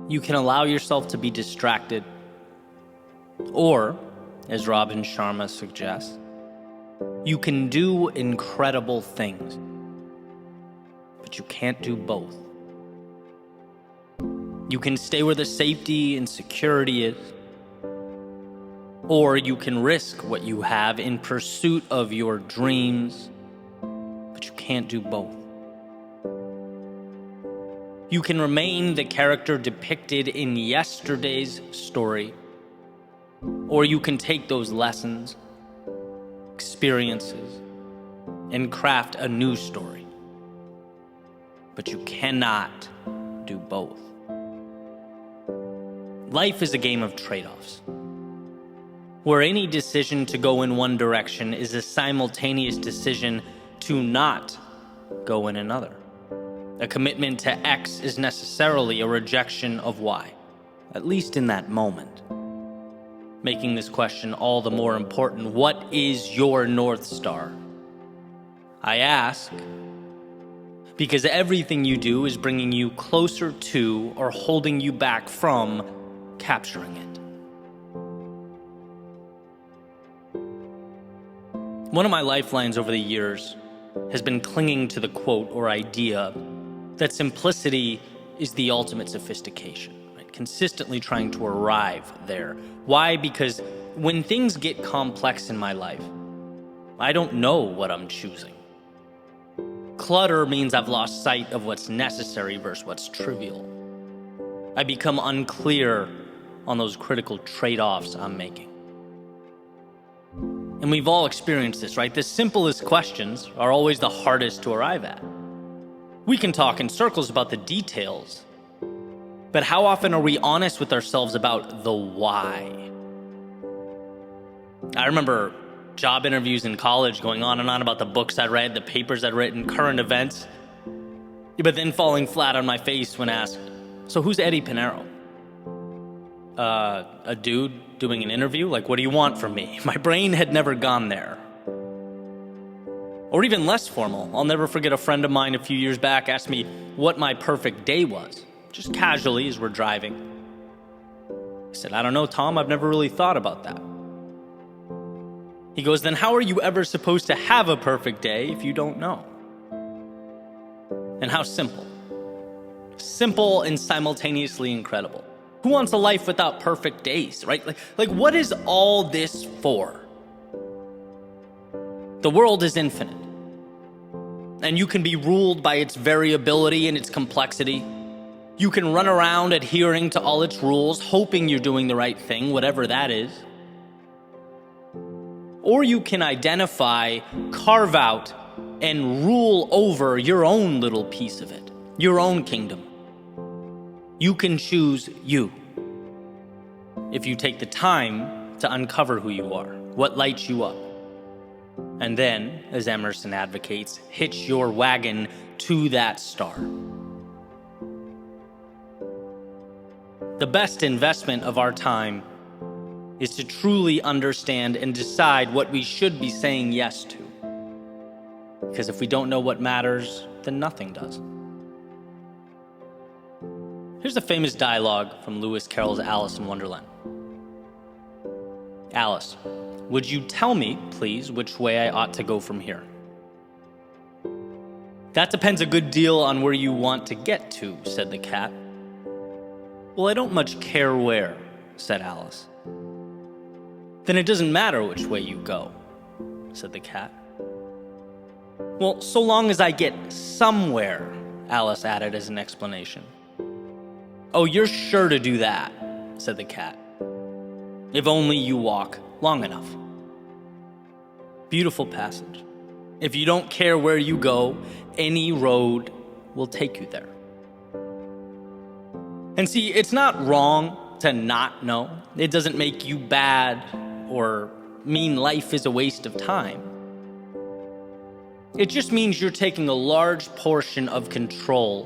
You can allow yourself to be distracted, or, as Robin Sharma suggests, you can do incredible things, but you can't do both. You can stay where the safety and security is, or you can risk what you have in pursuit of your dreams, but you can't do both. You can remain the character depicted in yesterday's story, or you can take those lessons, experiences, and craft a new story. But you cannot do both. Life is a game of trade-offs, where any decision to go in one direction is a simultaneous decision to not go in another. A commitment to X is necessarily a rejection of Y, at least in that moment. Making this question all the more important: what is your North Star? I ask because everything you do is bringing you closer to or holding you back from capturing it. One of my lifelines over the years has been clinging to the quote or idea that simplicity is the ultimate sophistication, right? Consistently trying to arrive there. Why? Because when things get complex in my life, I don't know what I'm choosing. Clutter means I've lost sight of what's necessary versus what's trivial. I become unclear on those critical trade-offs I'm making. And we've all experienced this, right? The simplest questions are always the hardest to arrive at. We can talk in circles about the details, but how often are we honest with ourselves about the why? I remember job interviews in college going on and on about the books I'd read, the papers I'd written, current events, but then falling flat on my face when asked, so who's Eddie Pinero? A dude doing an interview? Like, what do you want from me? My brain had never gone there. Or even less formal, I'll never forget a friend of mine a few years back asked me what my perfect day was, just casually as we're driving. I said, I don't know, Tom, I've never really thought about that. He goes, then how are you ever supposed to have a perfect day if you don't know? And how simple. Simple and simultaneously incredible. Who wants a life without perfect days, right? Like what is all this for? The world is infinite, and you can be ruled by its variability and its complexity. You can run around adhering to all its rules, hoping you're doing the right thing, whatever that is. Or you can identify, carve out, and rule over your own little piece of it, your own kingdom. You can choose you if you take the time to uncover who you are, what lights you up. And then, as Emerson advocates, hitch your wagon to that star. The best investment of our time is to truly understand and decide what we should be saying yes to. Because if we don't know what matters, then nothing does. Here's a famous dialogue from Lewis Carroll's Alice in Wonderland. Alice, would you tell me, please, which way I ought to go from here? That depends a good deal on where you want to get to, said the cat. Well, I don't much care where, said Alice. Then it doesn't matter which way you go, said the cat. Well, so long as I get somewhere, Alice added as an explanation. Oh, you're sure to do that, said the cat. If only you walk long enough. Beautiful passage. If you don't care where you go, any road will take you there. And see, it's not wrong to not know. It doesn't make you bad or mean life is a waste of time. It just means you're taking a large portion of control,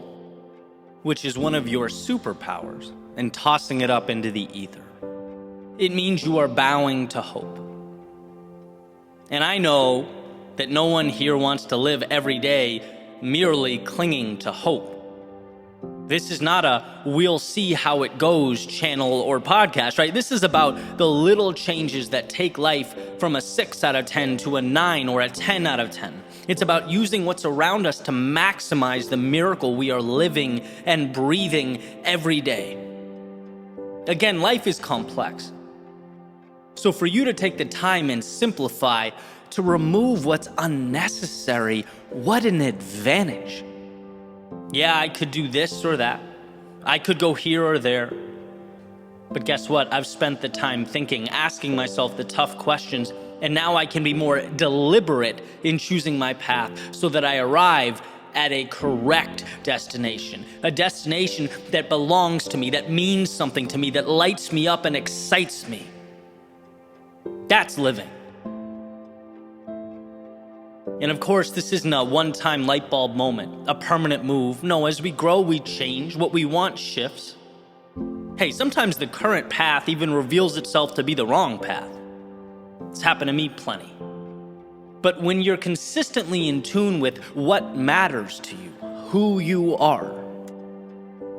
which is one of your superpowers, and tossing it up into the ether. It means you are bowing to hope. And I know that no one here wants to live every day merely clinging to hope. This is not a we'll see how it goes channel or podcast, right? This is about the little changes that take life from a 6 out of 10 to a 9 or a 10 out of 10. It's about using what's around us to maximize the miracle we are living and breathing every day. Again, life is complex. So for you to take the time and simplify, to remove what's unnecessary, what an advantage. Yeah, I could do this or that. I could go here or there. But guess what? I've spent the time thinking, asking myself the tough questions, and now I can be more deliberate in choosing my path so that I arrive at a correct destination, a destination that belongs to me, that means something to me, that lights me up and excites me. That's living. And of course, this isn't a one-time light bulb moment, a permanent move. No, as we grow, we change. What we want shifts. Hey, sometimes the current path even reveals itself to be the wrong path. It's happened to me plenty. But when you're consistently in tune with what matters to you, who you are,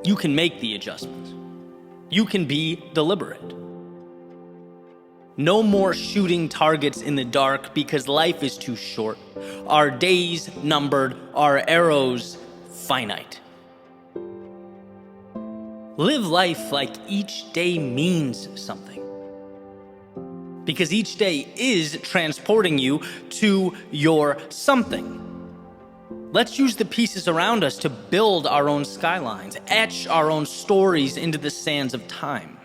you can make the adjustments. You can be deliberate. No more shooting targets in the dark because life is too short. Our days numbered, our arrows finite. Live life like each day means something. Because each day is transporting you to your something. Let's use the pieces around us to build our own skylines, etch our own stories into the sands of time.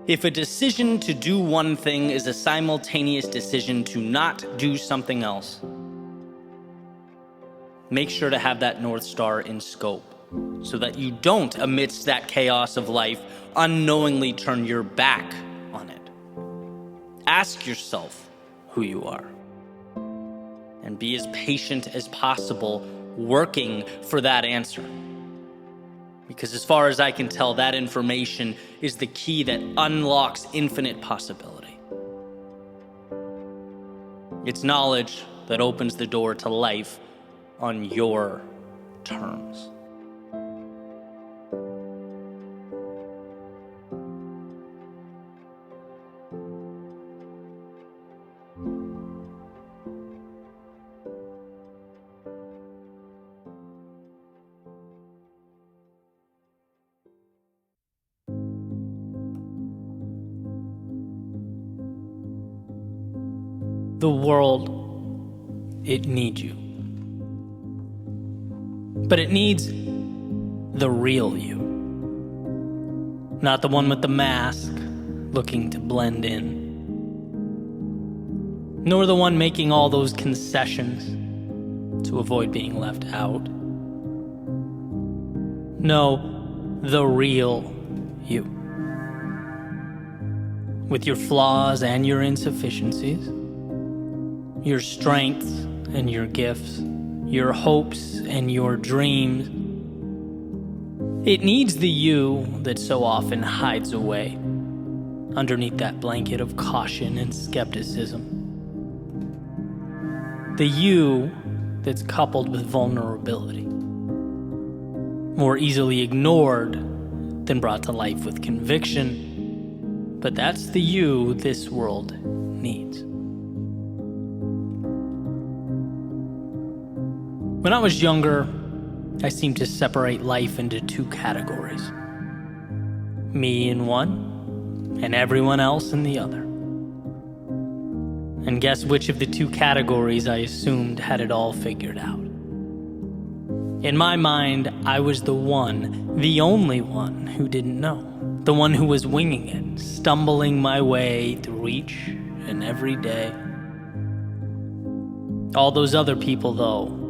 If a decision to do one thing is a simultaneous decision to not do something else, make sure to have that North Star in scope so that you don't, amidst that chaos of life, unknowingly turn your back on it. Ask yourself who you are and be as patient as possible working for that answer. Because as far as I can tell, that information is the key that unlocks infinite possibility. It's knowledge that opens the door to life on your terms. The world, it needs you. But it needs the real you. Not the one with the mask, looking to blend in. Nor the one making all those concessions to avoid being left out. No, the real you. With your flaws and your insufficiencies, your strengths and your gifts, your hopes and your dreams. It needs the you that so often hides away underneath that blanket of caution and skepticism. The you that's coupled with vulnerability, more easily ignored than brought to life with conviction. But that's the you this world needs. When I was younger, I seemed to separate life into two categories. Me in one, and everyone else in the other. And guess which of the two categories I assumed had it all figured out? In my mind, I was the one, the only one who didn't know. The one who was winging it, stumbling my way through each and every day. All those other people, though,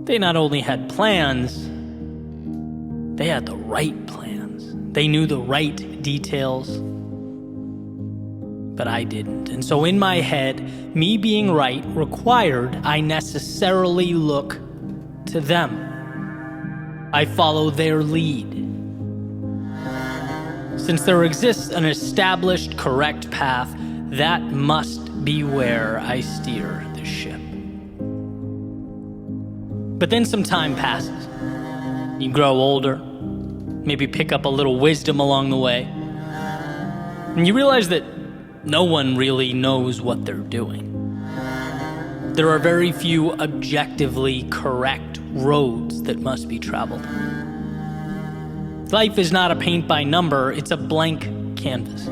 they not only had plans, they had the right plans. They knew the right details, but I didn't. And so in my head, me being right required I necessarily look to them. I follow their lead. Since there exists an established correct path, that must be where I steer the ship. But then some time passes. You grow older, maybe pick up a little wisdom along the way, and you realize that no one really knows what they're doing. There are very few objectively correct roads that must be traveled. Life is not a paint by number, it's a blank canvas.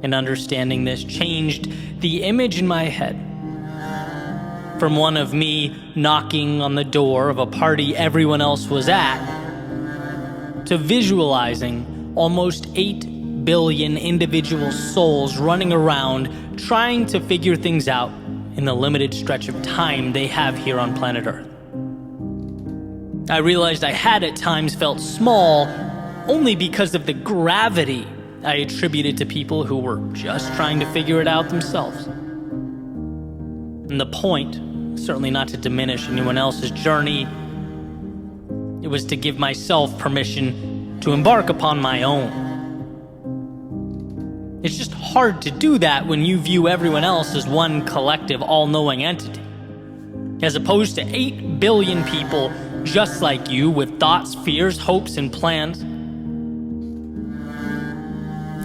And understanding this changed the image in my head from one of me knocking on the door of a party everyone else was at to visualizing almost 8 billion individual souls running around trying to figure things out in the limited stretch of time they have here on planet Earth. I realized I had at times felt small only because of the gravity I attributed to people who were just trying to figure it out themselves. And the point, certainly not to diminish anyone else's journey, it was to give myself permission to embark upon my own. It's just hard to do that when you view everyone else as one collective, all-knowing entity, as opposed to 8 billion people just like you with thoughts, fears, hopes, and plans.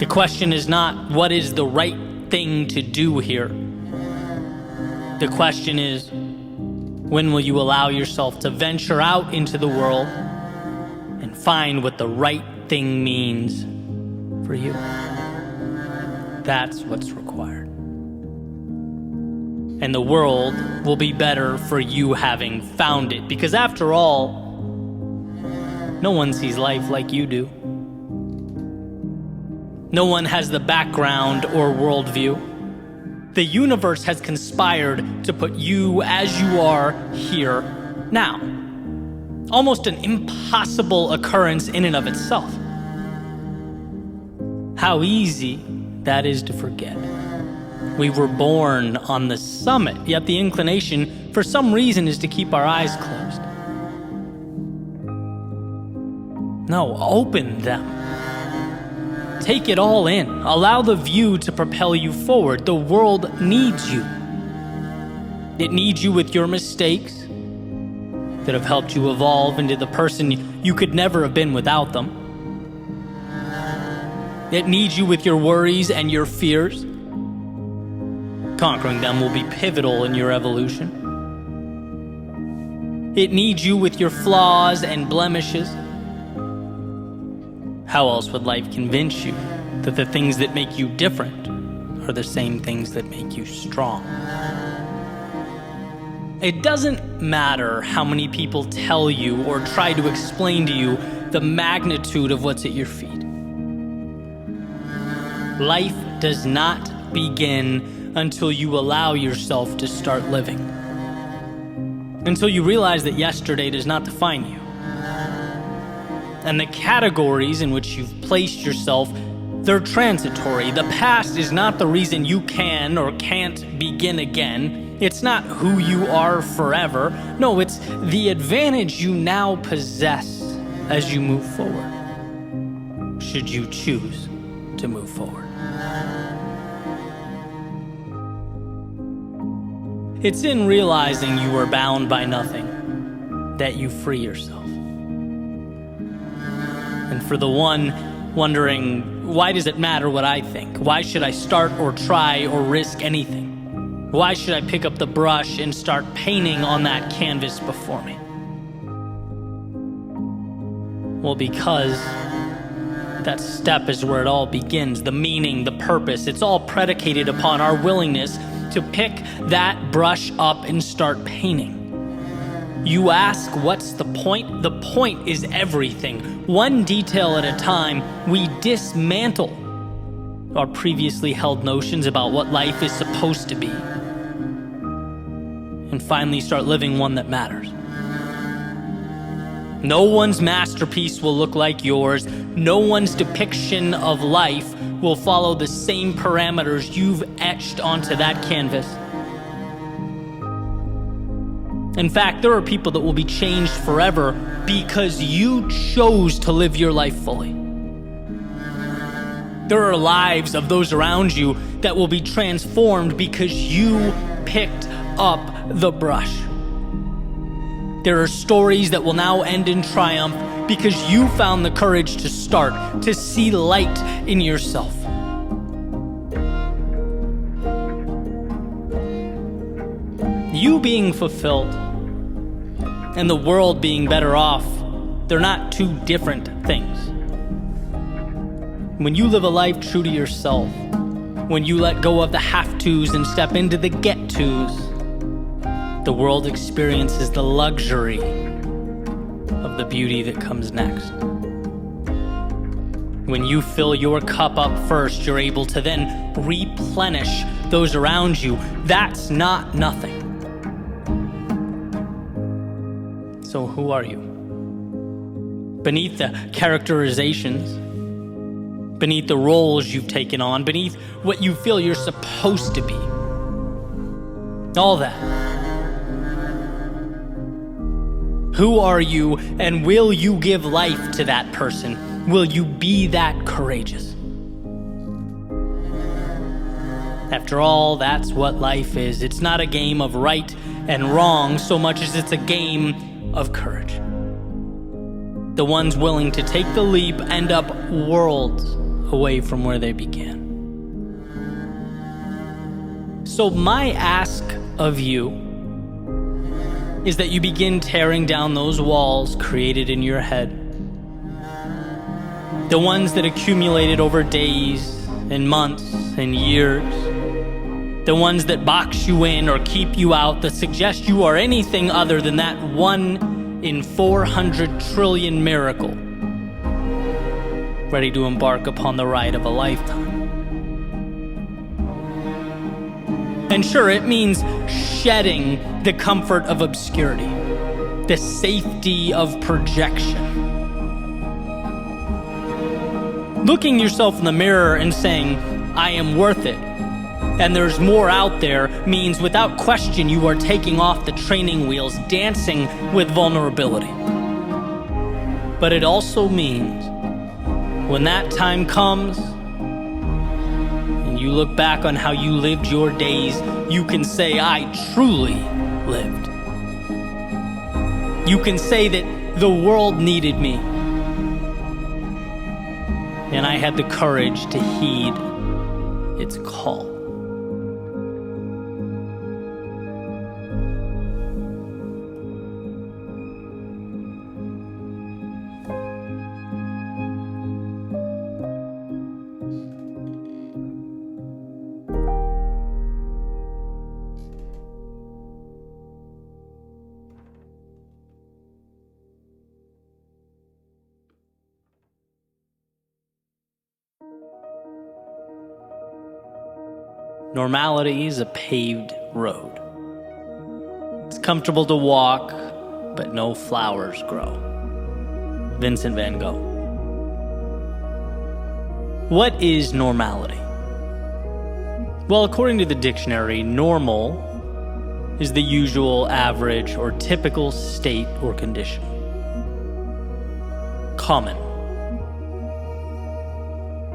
The question is not what is the right thing to do here. The question is, when will you allow yourself to venture out into the world and find what the right thing means for you? That's what's required. And the world will be better for you having found it, because after all, no one sees life like you do. No one has the background or worldview. The universe has conspired to put you as you are here now. Almost an impossible occurrence in and of itself. How easy that is to forget. We were born on the summit, yet the inclination, for some reason, is to keep our eyes closed. No, open them. Take it all in. Allow the view to propel you forward. The world needs you. It needs you with your mistakes that have helped you evolve into the person you could never have been without them. It needs you with your worries and your fears. Conquering them will be pivotal in your evolution. It needs you with your flaws and blemishes. How else would life convince you that the things that make you different are the same things that make you strong? It doesn't matter how many people tell you or try to explain to you the magnitude of what's at your feet. Life does not begin until you allow yourself to start living. Until you realize that yesterday does not define you. And the categories in which you've placed yourself, they're transitory. The past is not the reason you can or can't begin again. It's not who you are forever. No, it's the advantage you now possess as you move forward, should you choose to move forward. It's in realizing you are bound by nothing that you free yourself. And for the one wondering, why does it matter what I think? Why should I start or try or risk anything? Why should I pick up the brush and start painting on that canvas before me? Well, because that step is where it all begins. The meaning, the purpose, it's all predicated upon our willingness to pick that brush up and start painting. You ask, what's the point? The point is everything. One detail at a time, we dismantle our previously held notions about what life is supposed to be and finally start living one that matters. No one's masterpiece will look like yours. No one's depiction of life will follow the same parameters you've etched onto that canvas. In fact, there are people that will be changed forever because you chose to live your life fully. There are lives of those around you that will be transformed because you picked up the brush. There are stories that will now end in triumph because you found the courage to start, to see light in yourself. You being fulfilled and the world being better off, they're not two different things. When you live a life true to yourself, when you let go of the have-tos and step into the get-tos, the world experiences the luxury of the beauty that comes next. When you fill your cup up first, you're able to then replenish those around you. That's not nothing. So who are you? Beneath the characterizations, beneath the roles you've taken on, beneath what you feel you're supposed to be, all that. Who are you, and will you give life to that person? Will you be that courageous? After all, that's what life is. It's not a game of right and wrong so much as it's a game of courage. The ones willing to take the leap end up worlds away from where they began. So my ask of you is that you begin tearing down those walls created in your head. The ones that accumulated over days and months and years. The ones that box you in or keep you out, that suggest you are anything other than that 1 in 400 trillion miracle, ready to embark upon the ride of a lifetime. And sure, it means shedding the comfort of obscurity, the safety of projection. Looking yourself in the mirror and saying, I am worth it, and there's more out there, means without question you are taking off the training wheels, dancing with vulnerability. But it also means when that time comes and you look back on how you lived your days, you can say, I truly lived. You can say that the world needed me, and I had the courage to heed its call. Normality is a paved road. It's comfortable to walk, but no flowers grow. Vincent van Gogh. What is normality? Well, according to the dictionary, normal is the usual, average, or typical state or condition. Common.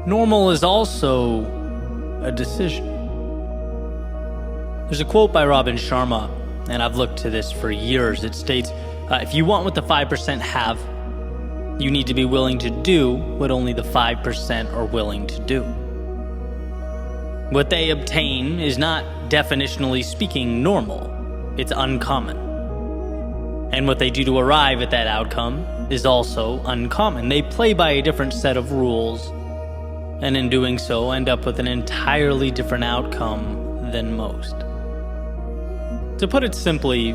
Normal is also a decision. There's a quote by Robin Sharma, and I've looked to this for years. It states, if you want what the 5% have, you need to be willing to do what only the 5% are willing to do. What they obtain is not, definitionally speaking, normal. It's uncommon. And what they do to arrive at that outcome is also uncommon. They play by a different set of rules, and in doing so end up with an entirely different outcome than most. To put it simply,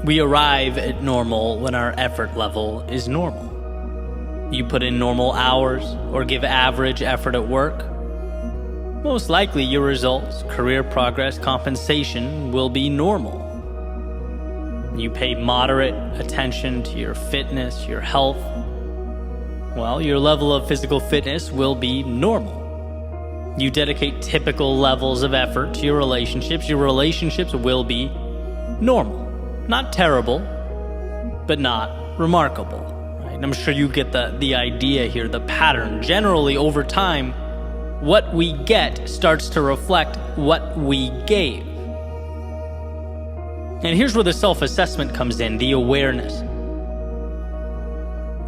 we arrive at normal when our effort level is normal. You put in normal hours or give average effort at work, most likely your results, career progress, compensation will be normal. You pay moderate attention to your fitness, your health, well, your level of physical fitness will be normal. You dedicate typical levels of effort to your relationships will be normal. Not terrible, but not remarkable. Right? And I'm sure you get the idea here, the pattern. Generally, over time, what we get starts to reflect what we gave. And here's where the self-assessment comes in, the awareness.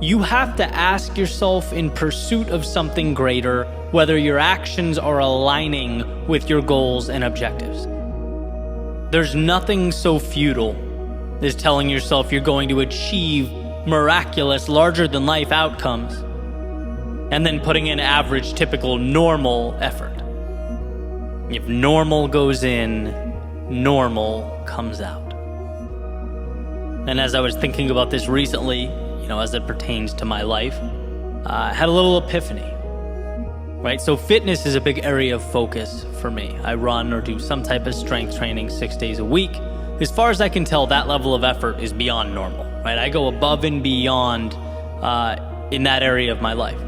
You have to ask yourself, in pursuit of something greater, whether your actions are aligning with your goals and objectives. There's nothing so futile as telling yourself you're going to achieve miraculous, larger-than-life outcomes, and then putting in average, typical, normal effort. If normal goes in, normal comes out. And as I was thinking about this recently, as it pertains to my life, I had a little epiphany, right? So fitness is a big area of focus for me. I run or do some type of strength training 6 days a week. As far as I can tell, that level of effort is beyond normal, right? I go above and beyond in that area of my life.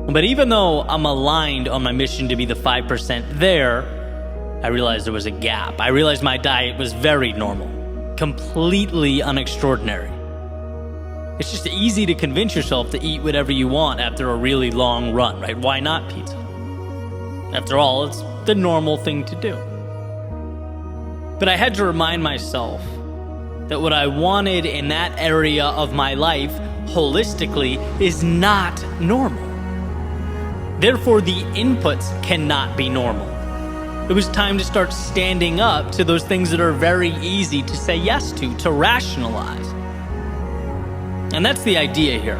But even though I'm aligned on my mission to be the 5% there, I realized there was a gap. I realized my diet was very normal, completely unextraordinary. It's just easy to convince yourself to eat whatever you want after a really long run, right? Why not pizza? After all, it's the normal thing to do. But I had to remind myself that what I wanted in that area of my life, holistically, is not normal. Therefore, the inputs cannot be normal. It was time to start standing up to those things that are very easy to say yes to rationalize. And that's the idea here.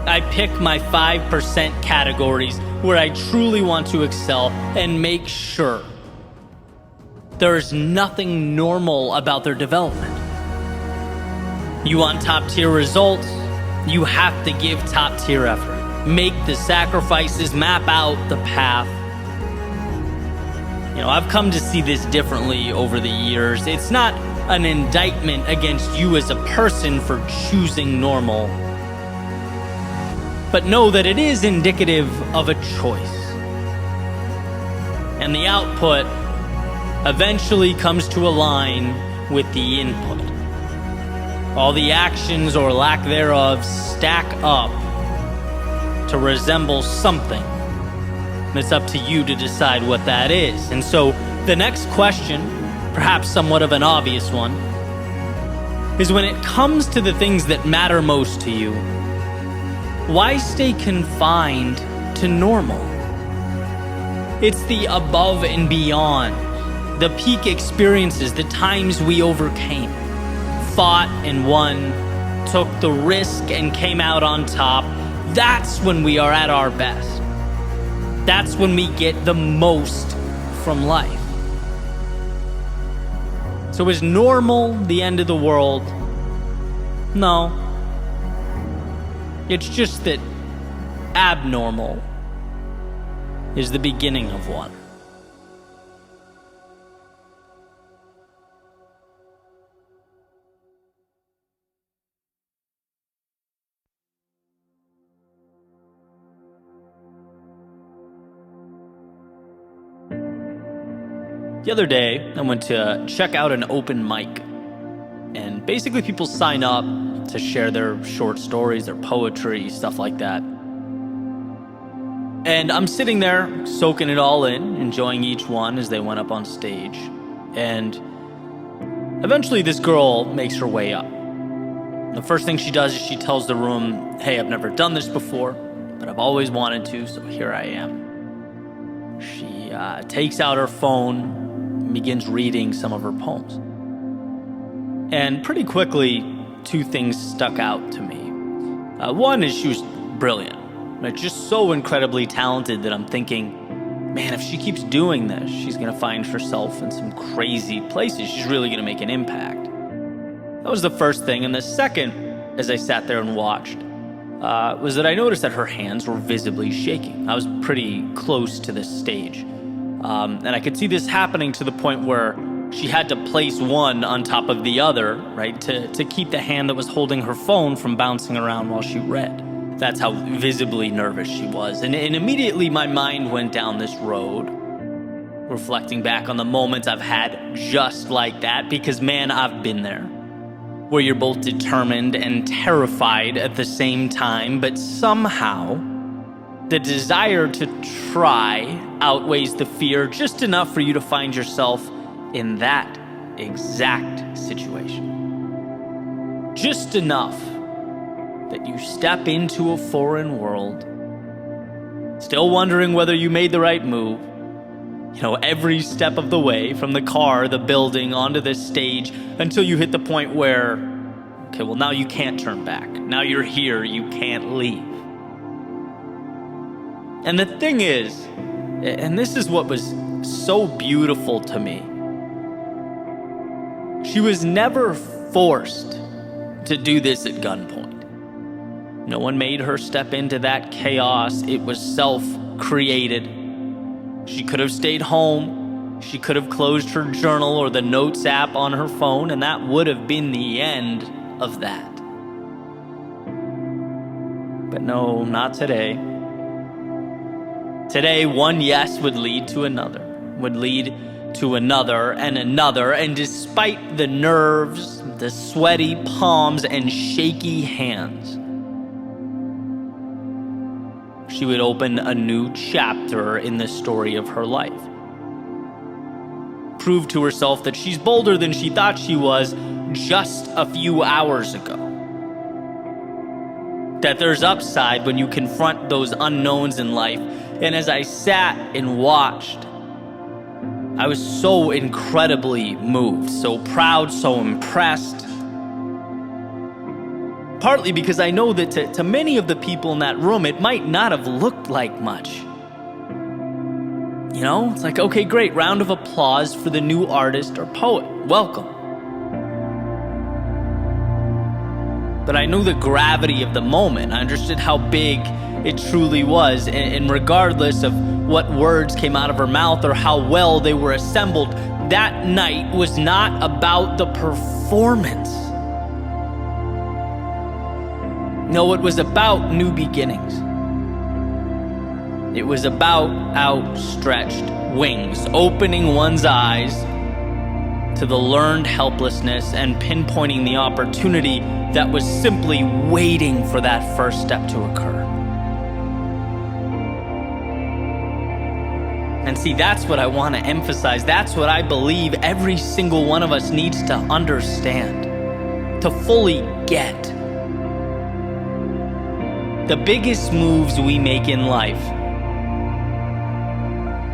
I pick my 5% categories where I truly want to excel and make sure there's nothing normal about their development. You want top-tier results? You have to give top-tier effort. Make the sacrifices, map out the path. I've come to see this differently over the years. It's not an indictment against you as a person for choosing normal, but know that it is indicative of a choice. And the output eventually comes to align with the input. All the actions or lack thereof stack up to resemble something. And it's up to you to decide what that is. And so the next question, perhaps somewhat of an obvious one, is when it comes to the things that matter most to you, why stay confined to normal? It's the above and beyond, the peak experiences, the times we overcame, fought and won, took the risk and came out on top. That's when we are at our best. That's when we get the most from life. So is normal the end of the world? No. It's just that abnormal is the beginning of one. The other day, I went to check out an open mic, and basically people sign up to share their short stories, their poetry, stuff like that. And I'm sitting there, soaking it all in, enjoying each one as they went up on stage. And eventually this girl makes her way up. The first thing she does is she tells the room, "Hey, I've never done this before, but I've always wanted to, so here I am." She takes out her phone, begins reading some of her poems. And pretty quickly, two things stuck out to me. One is she was brilliant, right? Just so incredibly talented that I'm thinking, man, if she keeps doing this, she's going to find herself in some crazy places. She's really going to make an impact. That was the first thing. And the second, as I sat there and watched, was that I noticed that her hands were visibly shaking. I was pretty close to this stage. And I could see this happening to the point where she had to place one on top of the other, right, to keep the hand that was holding her phone from bouncing around while she read. That's how visibly nervous she was. And immediately my mind went down this road, reflecting back on the moments I've had just like that, because man, I've been there, where you're both determined and terrified at the same time, but somehow the desire to try outweighs the fear just enough for you to find yourself in that exact situation. Just enough that you step into a foreign world, still wondering whether you made the right move, every step of the way, from the car, the building, onto this stage, until you hit the point where, okay, well, now you can't turn back. Now you're here, you can't leave. And the thing is, and this is what was so beautiful to me, she was never forced to do this at gunpoint. No one made her step into that chaos. It was self-created. She could have stayed home. She could have closed her journal or the notes app on her phone, and that would have been the end of that. But no, not today. Today, one yes would lead to another, and another, and despite the nerves, the sweaty palms, and shaky hands, she would open a new chapter in the story of her life. Prove to herself that she's bolder than she thought she was just a few hours ago. That there's upside when you confront those unknowns in life. And as I sat and watched, I was so incredibly moved, so proud, so impressed. Partly because I know that to many of the people in that room, it might not have looked like much. It's like, okay, great, round of applause for the new artist or poet. Welcome. But I knew the gravity of the moment. I understood how big it truly was. And regardless of what words came out of her mouth or how well they were assembled, that night was not about the performance. No, it was about new beginnings. It was about outstretched wings, opening one's eyes to the learned helplessness and pinpointing the opportunity that was simply waiting for that first step to occur. And see, that's what I want to emphasize. That's what I believe every single one of us needs to understand, to fully get. The biggest moves we make in life,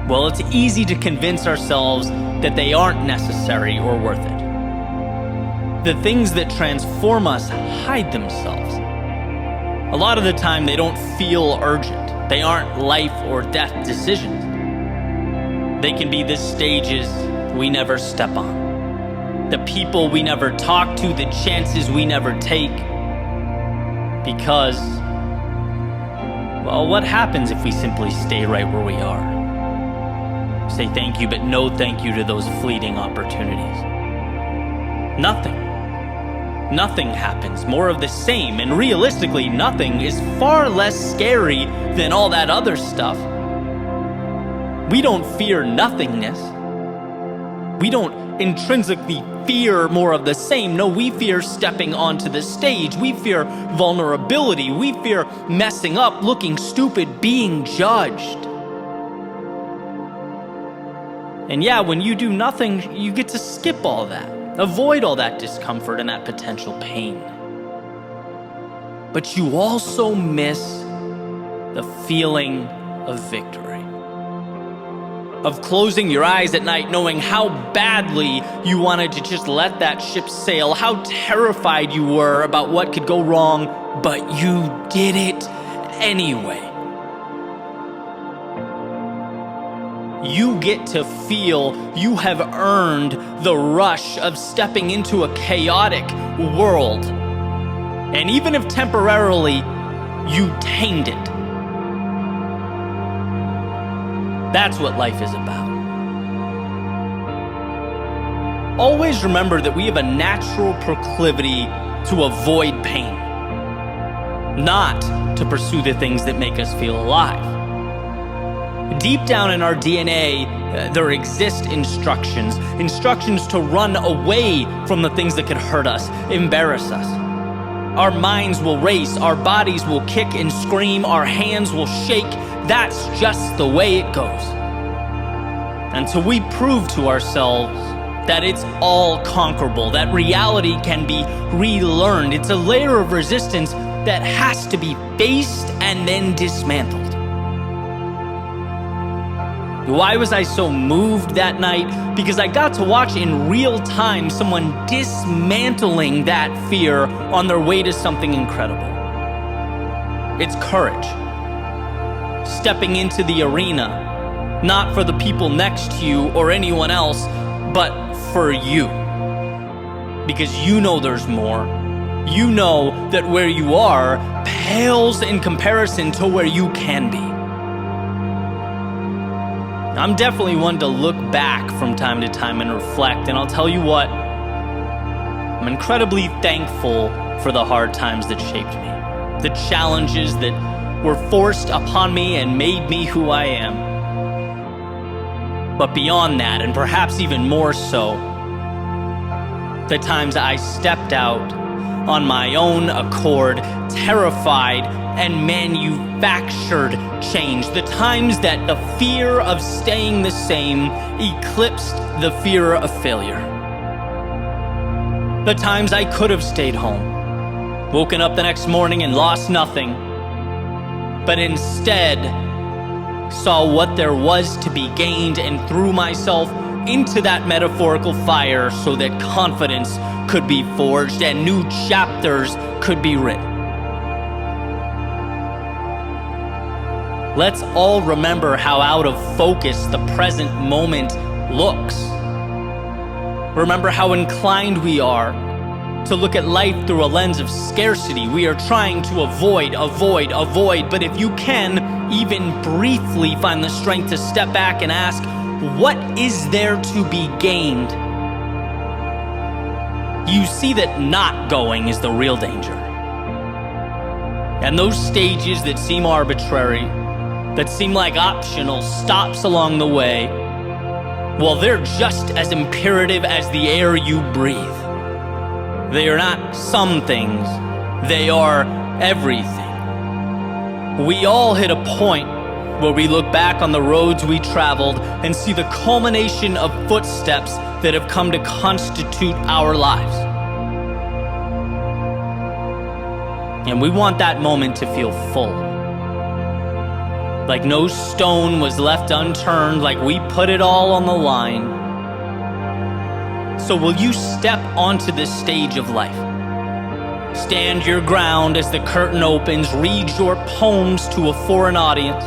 well, it's easy to convince ourselves that they aren't necessary or worth it. The things that transform us hide themselves. A lot of the time, they don't feel urgent. They aren't life or death decisions. They can be the stages we never step on, the people we never talk to, the chances we never take. Because, well, what happens if we simply stay right where we are? Say thank you, but no thank you to those fleeting opportunities. Nothing happens, more of the same, and realistically, nothing is far less scary than all that other stuff. We don't fear nothingness. We don't intrinsically fear more of the same. No, we fear stepping onto the stage. We fear vulnerability. We fear messing up, looking stupid, being judged. And yeah, when you do nothing, you get to skip all that. Avoid all that discomfort and that potential pain. But you also miss the feeling of victory. Of closing your eyes at night knowing how badly you wanted to just let that ship sail, how terrified you were about what could go wrong, but you did it anyway. You get to feel you have earned the rush of stepping into a chaotic world. And even if temporarily, you tamed it. That's what life is about. Always remember that we have a natural proclivity to avoid pain, not to pursue the things that make us feel alive. Deep down in our DNA, there exist instructions to run away from the things that could hurt us, embarrass us. Our minds will race, our bodies will kick and scream, our hands will shake. That's just the way it goes. Until we prove to ourselves that it's all conquerable, that reality can be relearned. It's a layer of resistance that has to be faced and then dismantled. Why was I so moved that night? Because I got to watch in real time someone dismantling that fear on their way to something incredible. It's courage. Stepping into the arena, not for the people next to you or anyone else, but for you. Because you know there's more. You know that where you are pales in comparison to where you can be. I'm definitely one to look back from time to time and reflect, and I'll tell you what, I'm incredibly thankful for the hard times that shaped me, the challenges that were forced upon me and made me who I am. But beyond that, and perhaps even more so, the times I stepped out on my own accord, terrified and manufactured change. The times that the fear of staying the same eclipsed the fear of failure. The times I could have stayed home, woken up the next morning and lost nothing, but instead saw what there was to be gained and threw myself into that metaphorical fire so that confidence could be forged and new chapters could be written. Let's all remember how out of focus the present moment looks. Remember how inclined we are to look at life through a lens of scarcity. We are trying to avoid, but if you can, even briefly find the strength to step back and ask, what is there to be gained? You see that not going is the real danger. And those stages that seem arbitrary, that seem like optional stops along the way, well, they're just as imperative as the air you breathe. They are not some things, they are everything. We all hit a point where we look back on the roads we traveled and see the culmination of footsteps that have come to constitute our lives. And we want that moment to feel full. Like no stone was left unturned, like we put it all on the line. So will you step onto this stage of life? Stand your ground as the curtain opens, read your poems to a foreign audience.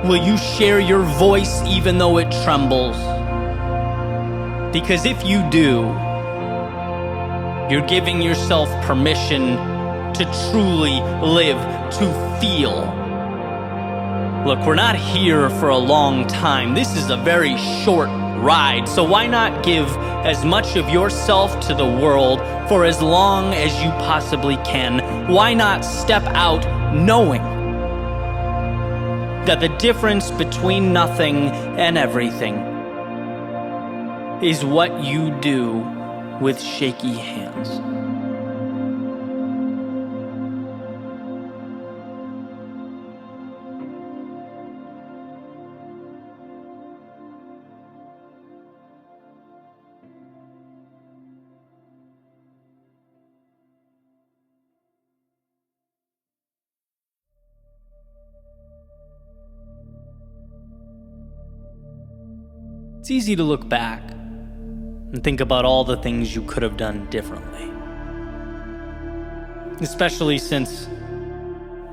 Will you share your voice even though it trembles? Because if you do, you're giving yourself permission to truly live, to feel. Look, we're not here for a long time. This is a very short ride, so why not give as much of yourself to the world for as long as you possibly can? Why not step out knowing that the difference between nothing and everything is what you do with shaky hands? It's easy to look back and think about all the things you could have done differently. Especially since,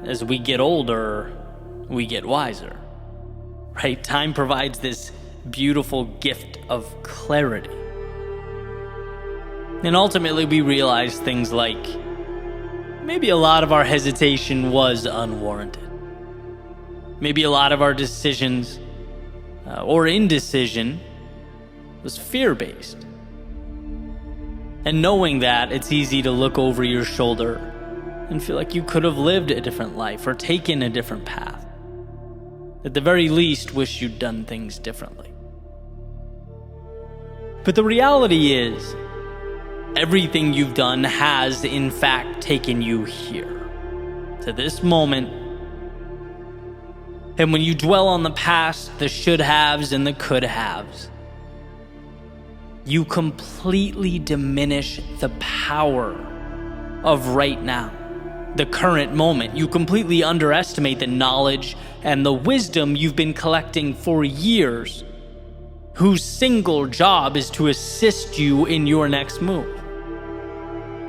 as we get older, we get wiser, right? Time provides this beautiful gift of clarity. And ultimately we realize things like, maybe a lot of our hesitation was unwarranted. Maybe a lot of our decisions or indecision was fear-based. And knowing that, it's easy to look over your shoulder and feel like you could have lived a different life or taken a different path. At the very least, wish you'd done things differently. But the reality is, everything you've done has, in fact, taken you here, to this moment. And when you dwell on the past, the should-haves and the could-haves, you completely diminish the power of right now, the current moment. You completely underestimate the knowledge and the wisdom you've been collecting for years, whose single job is to assist you in your next move.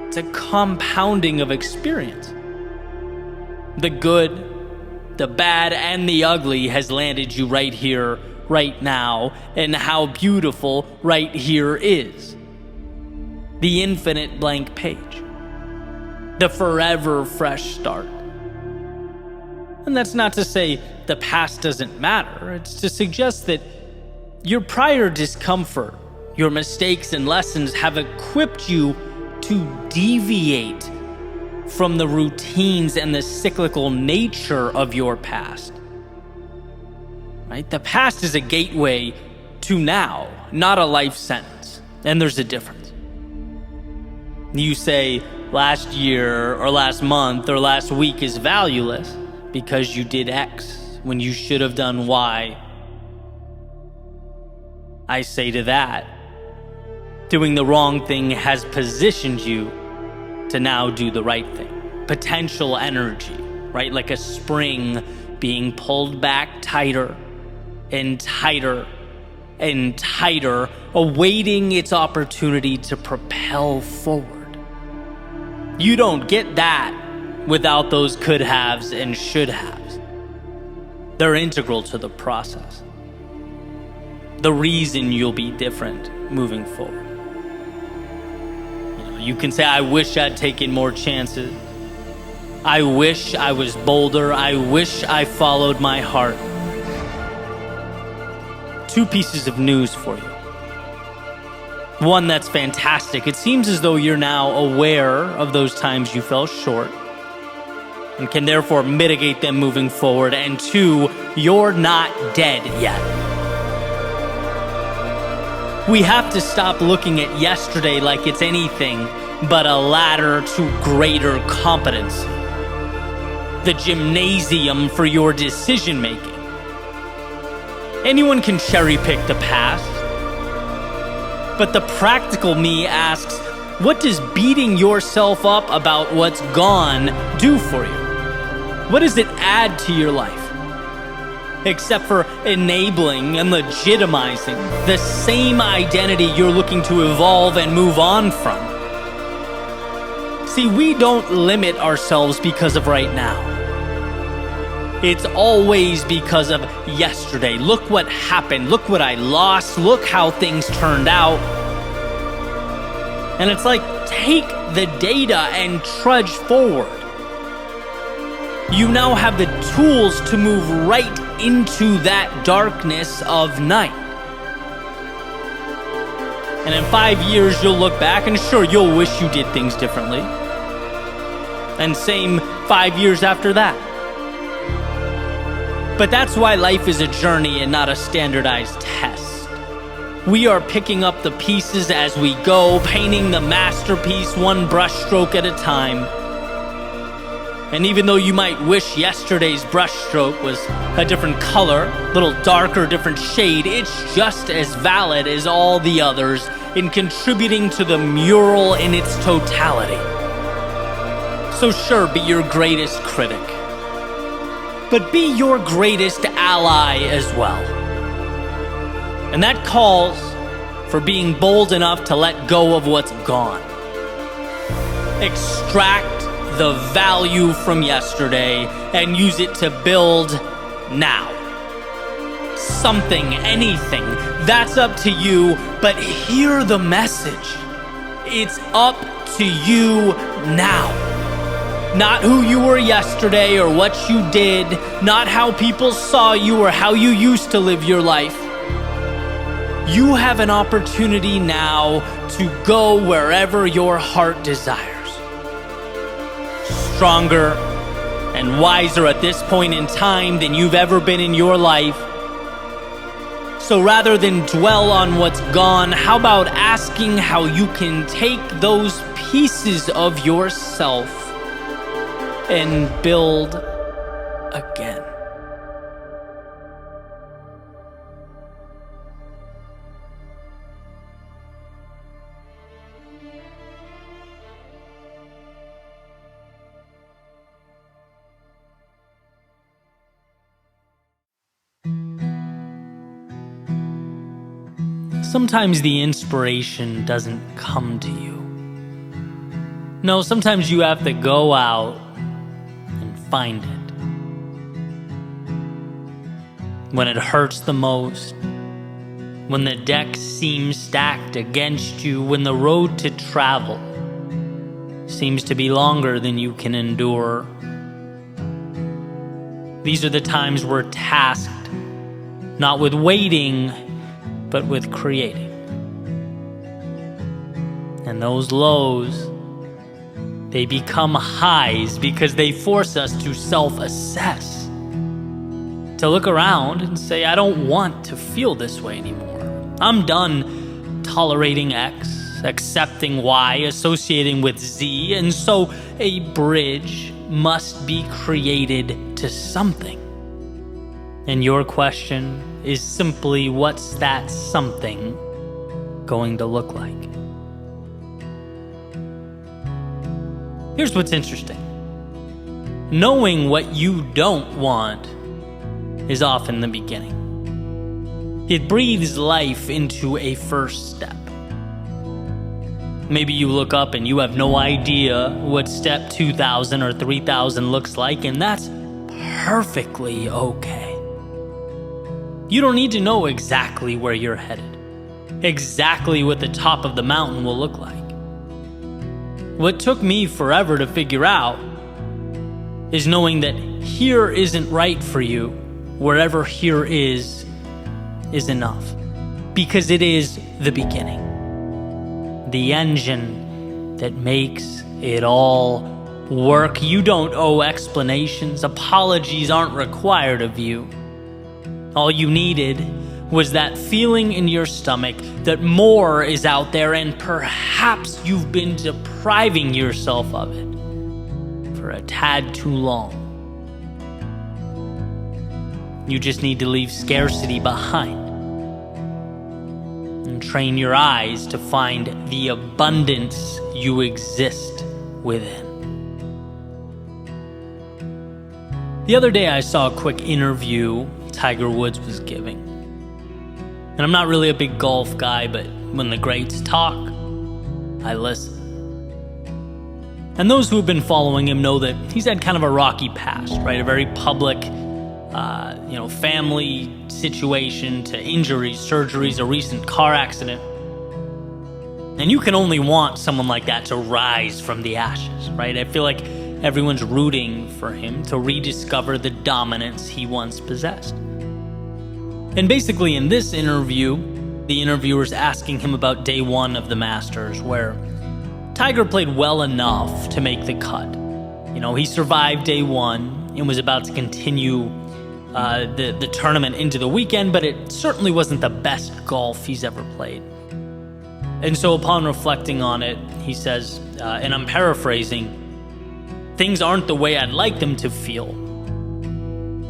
It's a compounding of experience. The good, the bad, and the ugly has landed you right here, right now, and how beautiful right here is. The infinite blank page. The forever fresh start. And that's not to say the past doesn't matter. It's to suggest that your prior discomfort, your mistakes and lessons have equipped you to deviate from the routines and the cyclical nature of your past. Right? The past is a gateway to now, not a life sentence. And there's a difference. You say last year or last month or last week is valueless because you did X when you should have done Y. I say to that, doing the wrong thing has positioned you to now do the right thing. Potential energy, right? Like a spring being pulled back tighter and tighter and tighter, awaiting its opportunity to propel forward. You don't get that without those could haves and should haves. They're integral to the process. The reason you'll be different moving forward. You can say, I wish I'd taken more chances. I wish I was bolder. I wish I followed my heart. Two pieces of news for you. One that's fantastic. It seems as though you're now aware of those times you fell short and can therefore mitigate them moving forward. And two, you're not dead yet. We have to stop looking at yesterday like it's anything but a ladder to greater competency. The gymnasium for your decision making. Anyone can cherry pick the past, but the practical me asks, what does beating yourself up about what's gone do for you? What does it add to your life? Except for enabling and legitimizing the same identity you're looking to evolve and move on from. See, we don't limit ourselves because of right now. It's always because of yesterday. Look what happened. Look what I lost. Look how things turned out. And it's like, take the data and trudge forward. You now have the tools to move right into that darkness of night. And in 5 years, you'll look back and sure, you'll wish you did things differently. And same 5 years after that. But that's why life is a journey and not a standardized test. We are picking up the pieces as we go, painting the masterpiece one brushstroke at a time. And even though you might wish yesterday's brushstroke was a different color, a little darker, different shade, it's just as valid as all the others in contributing to the mural in its totality. So sure, be your greatest critic, but be your greatest ally as well. And that calls for being bold enough to let go of what's gone. Extract the value from yesterday and use it to build now. Something, anything, that's up to you, but hear the message. It's up to you now. Not who you were yesterday or what you did, not how people saw you or how you used to live your life. You have an opportunity now to go wherever your heart desires. Stronger and wiser at this point in time than you've ever been in your life. So rather than dwell on what's gone, how about asking how you can take those pieces of yourself and build again? sometimes the inspiration doesn't come to you. No, sometimes you have to go out and find it. When it hurts the most, when the deck seems stacked against you, when the road to travel seems to be longer than you can endure. These are the times we're tasked not with waiting, but with creating. And those lows, they become highs because they force us to self-assess, to look around and say, I don't want to feel this way anymore. I'm done tolerating X, accepting Y, associating with Z, and so a bridge must be created to something. And your question is simply, what's that something going to look like? Here's what's interesting. Knowing what you don't want is often the beginning. It breathes life into a first step. Maybe you look up and you have no idea what step 2,000 or 3,000 looks like, and that's perfectly okay. You don't need to know exactly where you're headed, exactly what the top of the mountain will look like. What took me forever to figure out is knowing that here isn't right for you, wherever here is enough. Because it is the beginning. The engine that makes it all work. You don't owe explanations. Apologies aren't required of you. All you needed was that feeling in your stomach that more is out there, and perhaps you've been depriving yourself of it for a tad too long. You just need to leave scarcity behind and train your eyes to find the abundance you exist within. The other day I saw a quick interview Tiger Woods was giving. And I'm not really a big golf guy, but when the greats talk, I listen. And those who have been following him know that he's had kind of a rocky past, right? A very public, family situation to injuries, surgeries, a recent car accident. And you can only want someone like that to rise from the ashes, right? I feel like everyone's rooting for him to rediscover the dominance he once possessed. And basically in this interview, the interviewer's asking him about day one of the Masters, where Tiger played well enough to make the cut. He survived day one and was about to continue the tournament into the weekend, but it certainly wasn't the best golf he's ever played. And so upon reflecting on it, he says, and I'm paraphrasing, things aren't the way I'd like them to feel,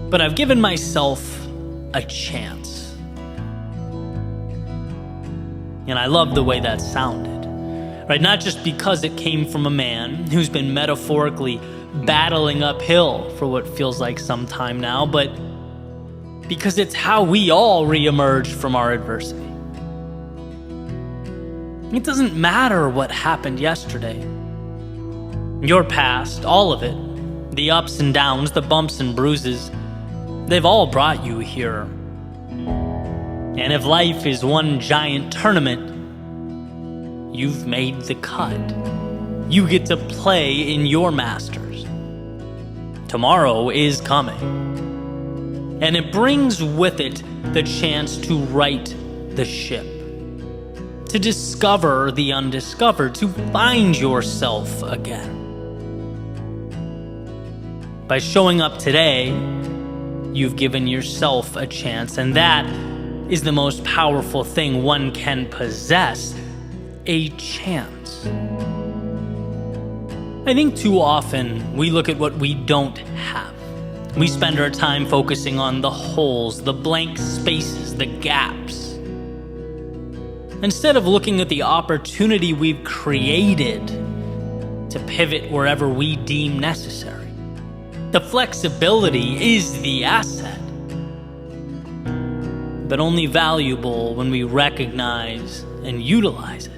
but I've given myself a chance. And I love the way that sounded, right? Not just because it came from a man who's been metaphorically battling uphill for what feels like some time now, but because it's how we all reemerge from our adversity. It doesn't matter what happened yesterday. Your past, all of it, the ups and downs, the bumps and bruises, they've all brought you here. And if life is one giant tournament, you've made the cut. You get to play in your Masters. Tomorrow is coming. And it brings with it the chance to right the ship, to discover the undiscovered, to find yourself again. By showing up today, you've given yourself a chance, and that is the most powerful thing one can possess, a chance. I think too often we look at what we don't have. We spend our time focusing on the holes, the blank spaces, the gaps, instead of looking at the opportunity we've created to pivot wherever we deem necessary. The flexibility is the asset. but only valuable when we recognize and utilize it.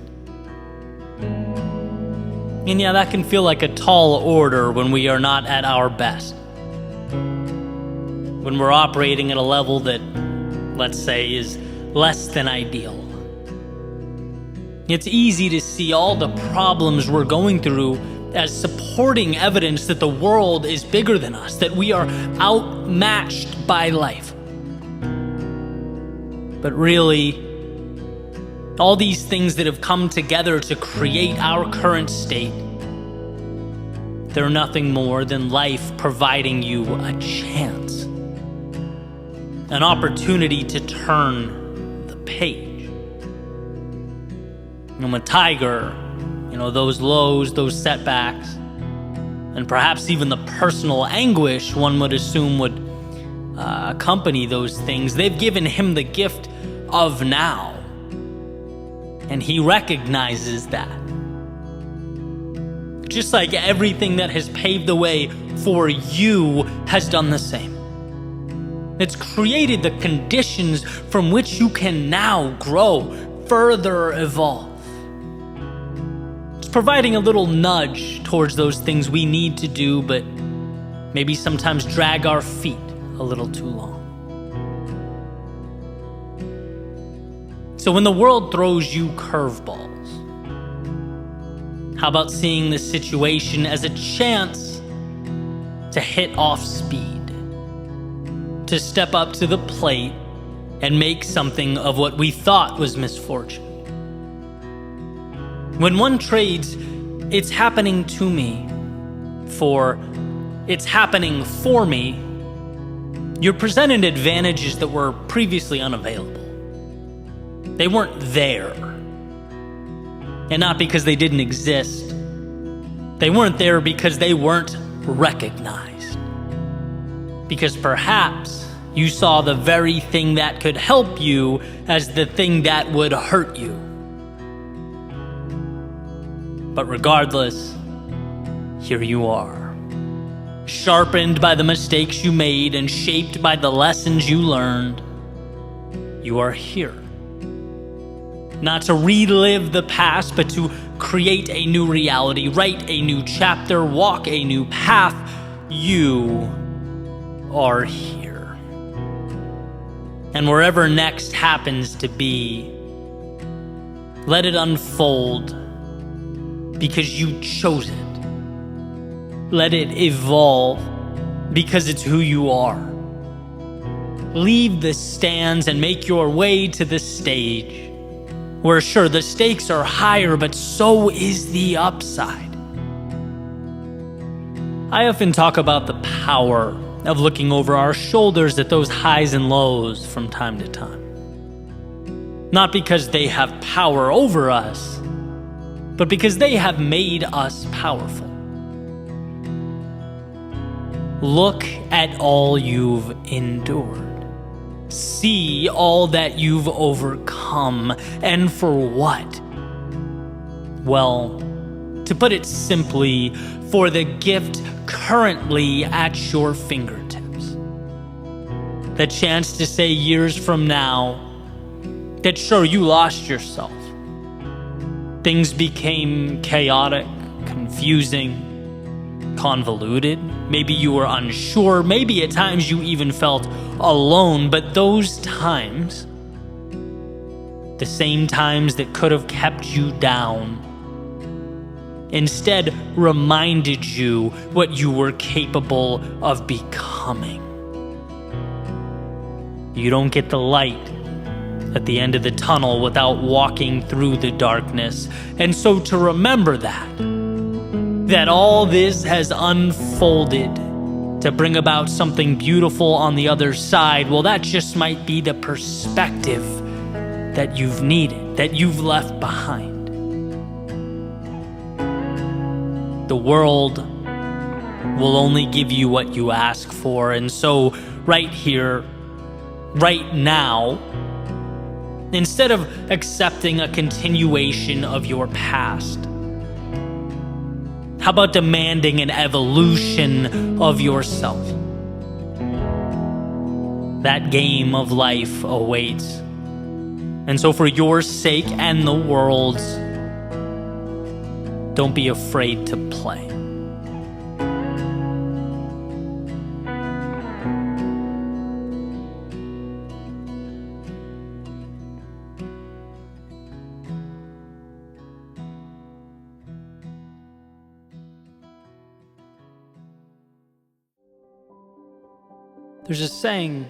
And yeah, that can feel like a tall order when we are not at our best. When we're operating at a level that, let's say, is less than ideal. It's easy to see all the problems we're going through as supporting evidence that the world is bigger than us, that we are outmatched by life. But really, all these things that have come together to create our current state, they're nothing more than life providing you a chance, an opportunity to turn the page. I'm a tiger, those lows, those setbacks, and perhaps even the personal anguish one would assume would accompany those things. They've given him the gift of now, and he recognizes that. Just like everything that has paved the way for you has done the same. It's created the conditions from which you can now grow, further evolve. It's providing a little nudge towards those things we need to do, but maybe sometimes drag our feet a little too long. So when the world throws you curveballs, how about seeing the situation as a chance to hit off speed, to step up to the plate and make something of what we thought was misfortune? When one trades, it's happening to me, for it's happening for me, you're presented advantages that were previously unavailable. They weren't there. And not because they didn't exist. They weren't there because they weren't recognized. Because perhaps you saw the very thing that could help you as the thing that would hurt you. But regardless, here you are, sharpened by the mistakes you made and shaped by the lessons you learned. You are here. Not to relive the past, but to create a new reality, write a new chapter, walk a new path. You are here. And wherever next happens to be, let it unfold because you chose it. Let it evolve because it's who you are. Leave the stands and make your way to the stage, where sure, the stakes are higher, but so is the upside. I often talk about the power of looking over our shoulders at those highs and lows from time to time. Not because they have power over us, but because they have made us powerful. Look at all you've endured. See all that you've overcome, and for what? Well, to put it simply, for the gift currently at your fingertips. The chance to say years from now that sure, you lost yourself. Things became chaotic, confusing, convoluted. Maybe you were unsure. Maybe at times you even felt alone. But those times, the same times that could have kept you down, instead reminded you what you were capable of becoming. You don't get the light at the end of the tunnel without walking through the darkness. And so to remember that all this has unfolded to bring about something beautiful on the other side, well, that just might be the perspective that you've needed, that you've left behind. The world will only give you what you ask for, and so right here, right now, instead of accepting a continuation of your past, how about demanding an evolution of yourself? That game of life awaits. And so for your sake and the world's, don't be afraid to play. There's a saying,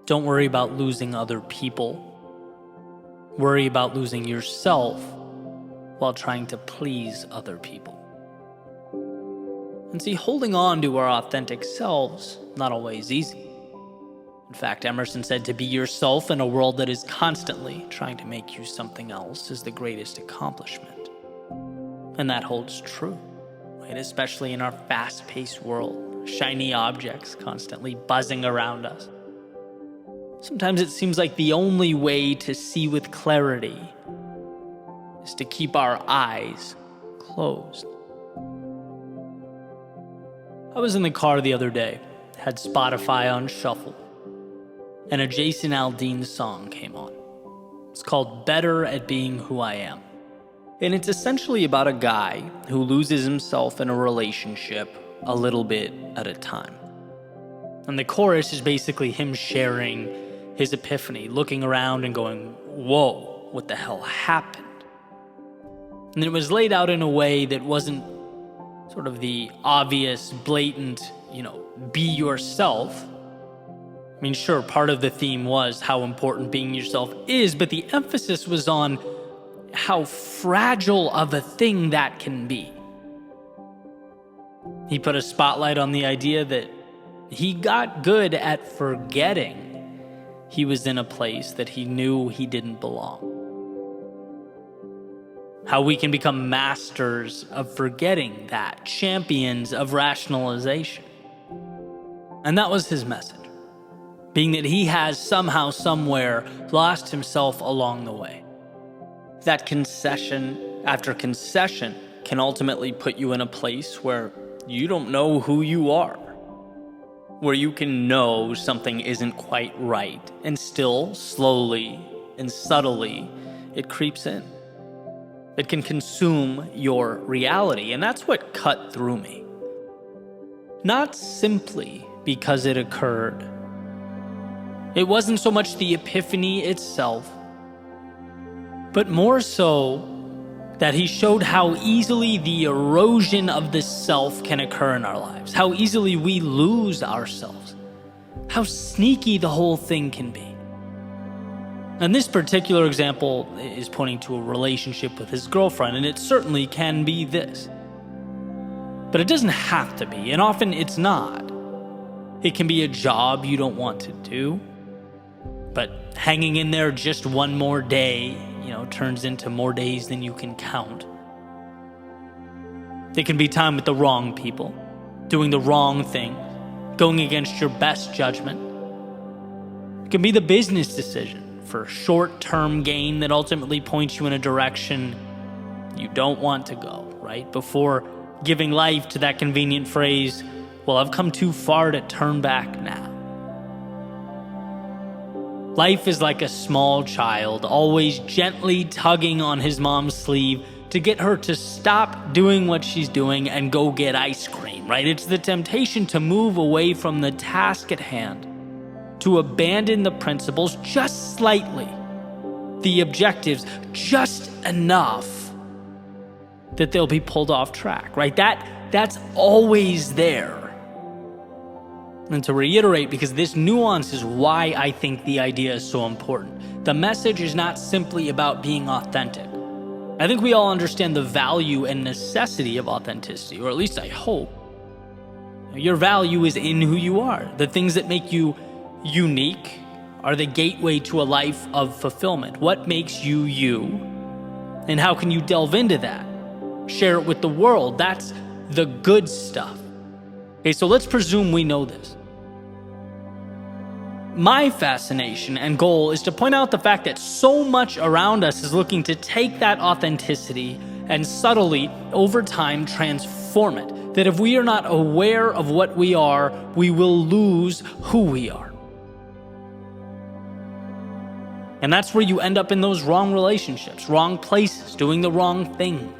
don't worry about losing other people. Worry about losing yourself while trying to please other people. And see, holding on to our authentic selves, not always easy. In fact, Emerson said to be yourself in a world that is constantly trying to make you something else is the greatest accomplishment. And that holds true, right? Especially in our fast-paced world. Shiny objects constantly buzzing around us. Sometimes it seems like the only way to see with clarity is to keep our eyes closed. I was in the car the other day, had Spotify on shuffle, and a Jason Aldean song came on. It's called Better at Being Who I Am. And it's essentially about a guy who loses himself in a relationship a little bit at a time. And the chorus is basically him sharing his epiphany, looking around and going, whoa, what the hell happened? And it was laid out in a way that wasn't sort of the obvious, blatant, be yourself. I mean, sure, part of the theme was how important being yourself is, but the emphasis was on how fragile of a thing that can be. He put a spotlight on the idea that he got good at forgetting he was in a place that he knew he didn't belong. How we can become masters of forgetting that, champions of rationalization. And that was his message, being that he has somehow, somewhere lost himself along the way. That concession after concession can ultimately put you in a place where you don't know who you are, where you can know something isn't quite right, and still, slowly and subtly, it creeps in. It can consume your reality, and that's what cut through me. Not simply because it occurred. It wasn't so much the epiphany itself, but more so that he showed how easily the erosion of the self can occur in our lives, how easily we lose ourselves, how sneaky the whole thing can be. And this particular example is pointing to a relationship with his girlfriend, and it certainly can be this. But it doesn't have to be, and often it's not. It can be a job you don't want to do, but hanging in there just one more day turns into more days than you can count. It can be time with the wrong people, doing the wrong thing, going against your best judgment. It can be the business decision for short-term gain that ultimately points you in a direction you don't want to go, right? Before giving life to that convenient phrase, well, I've come too far to turn back now. Life is like a small child, always gently tugging on his mom's sleeve to get her to stop doing what she's doing and go get ice cream, right? It's the temptation to move away from the task at hand, to abandon the principles just slightly, the objectives just enough that they'll be pulled off track, right? That's always there. And to reiterate, because this nuance is why I think the idea is so important. The message is not simply about being authentic. I think we all understand the value and necessity of authenticity, or at least I hope. Your value is in who you are. The things that make you unique are the gateway to a life of fulfillment. What makes you you? And how can you delve into that? Share it with the world. That's the good stuff. Okay, so let's presume we know this. My fascination and goal is to point out the fact that so much around us is looking to take that authenticity and subtly, over time, transform it. That if we are not aware of what we are, we will lose who we are. And that's where you end up in those wrong relationships, wrong places, doing the wrong things.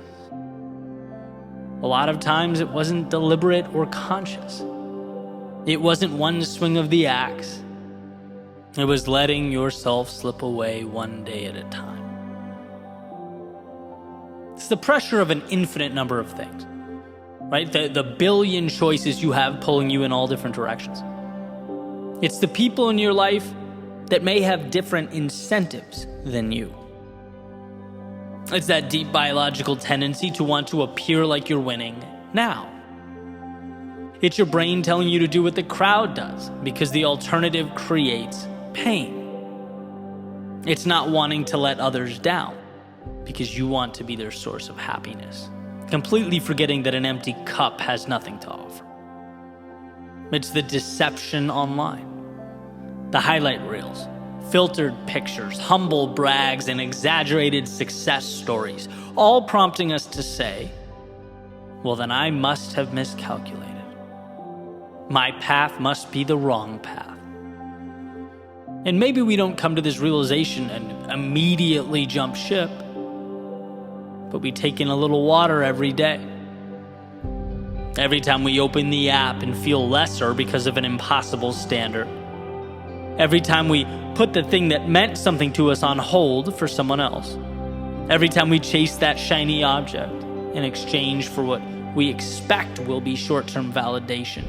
A lot of times it wasn't deliberate or conscious. It wasn't one swing of the axe. It was letting yourself slip away one day at a time. It's the pressure of an infinite number of things, right? The billion choices you have pulling you in all different directions. It's the people in your life that may have different incentives than you. It's that deep biological tendency to want to appear like you're winning now. It's your brain telling you to do what the crowd does because the alternative creates pain. It's not wanting to let others down because you want to be their source of happiness, completely forgetting that an empty cup has nothing to offer. It's the deception online, the highlight reels, filtered pictures, humble brags, and exaggerated success stories, all prompting us to say, well, then I must have miscalculated. My path must be the wrong path. And maybe we don't come to this realization and immediately jump ship, but we take in a little water every day. Every time we open the app and feel lesser because of an impossible standard. Every time we put the thing that meant something to us on hold for someone else. Every time we chase that shiny object in exchange for what we expect will be short-term validation.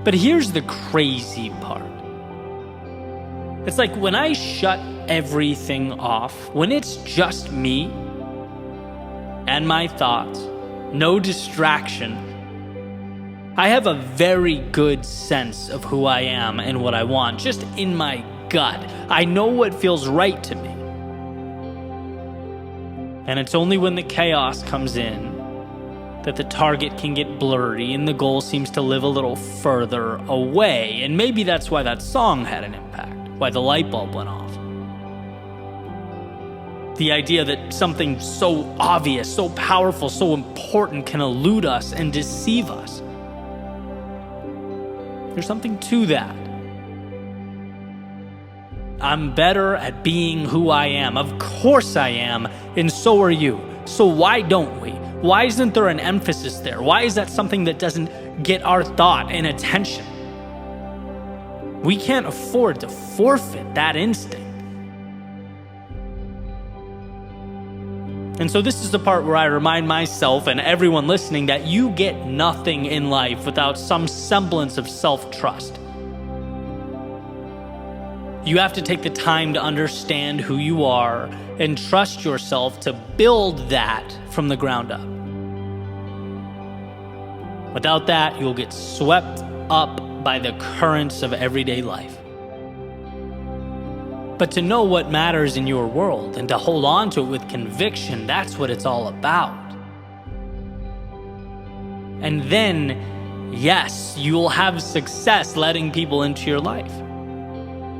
But here's the crazy part. It's like when I shut everything off, when it's just me and my thoughts, no distraction, I have a very good sense of who I am and what I want, just in my gut. I know what feels right to me. And it's only when the chaos comes in that the target can get blurry and the goal seems to live a little further away. And maybe that's why that song had an impact, why the light bulb went off. The idea that something so obvious, so powerful, so important can elude us and deceive us. There's something to that. I'm better at being who I am. Of course I am, and so are you. So why don't we? Why isn't there an emphasis there? Why is that something that doesn't get our thought and attention? We can't afford to forfeit that instinct. And so this is the part where I remind myself and everyone listening that you get nothing in life without some semblance of self-trust. You have to take the time to understand who you are and trust yourself to build that from the ground up. Without that, you'll get swept up by the currents of everyday life. But to know what matters in your world and to hold on to it with conviction, that's what it's all about. And then, yes, you'll have success letting people into your life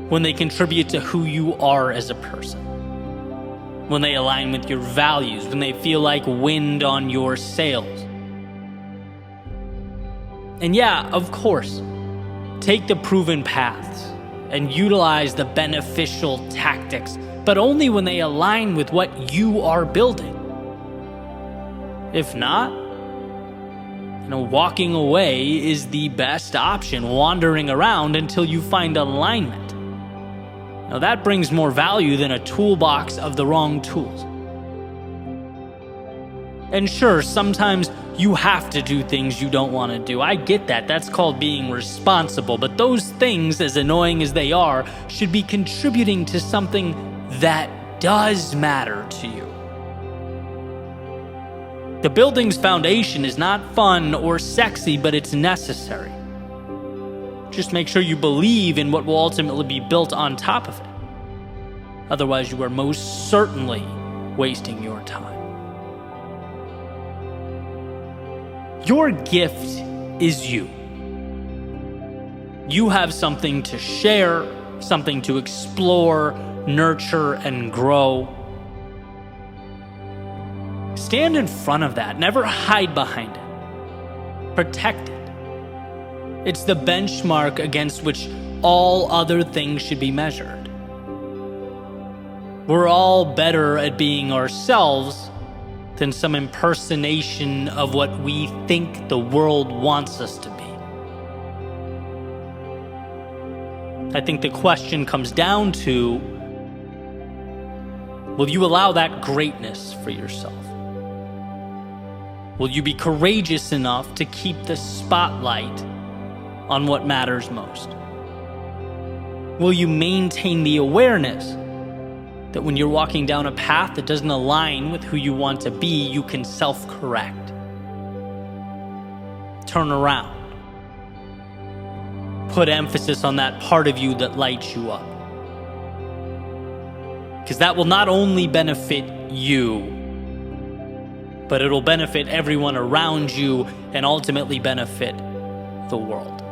when they contribute to who you are as a person, when they align with your values, when they feel like wind on your sails. And yeah, of course, take the proven paths and utilize the beneficial tactics, but only when they align with what you are building. If not, walking away is the best option, wandering around until you find alignment. Now that brings more value than a toolbox of the wrong tools. And sure, sometimes you have to do things you don't want to do. I get that. That's called being responsible. But those things, as annoying as they are, should be contributing to something that does matter to you. The building's foundation is not fun or sexy, but it's necessary. Just make sure you believe in what will ultimately be built on top of it. Otherwise, you are most certainly wasting your time. Your gift is you. You have something to share, something to explore, nurture, and grow. Stand in front of that. Never hide behind it. Protect it. It's the benchmark against which all other things should be measured. We're all better at being ourselves than some impersonation of what we think the world wants us to be. I think the question comes down to, will you allow that greatness for yourself? Will you be courageous enough to keep the spotlight on what matters most? Will you maintain the awareness that when you're walking down a path that doesn't align with who you want to be, you can self-correct? Turn around. Put emphasis on that part of you that lights you up. Because that will not only benefit you, but it'll benefit everyone around you and ultimately benefit the world.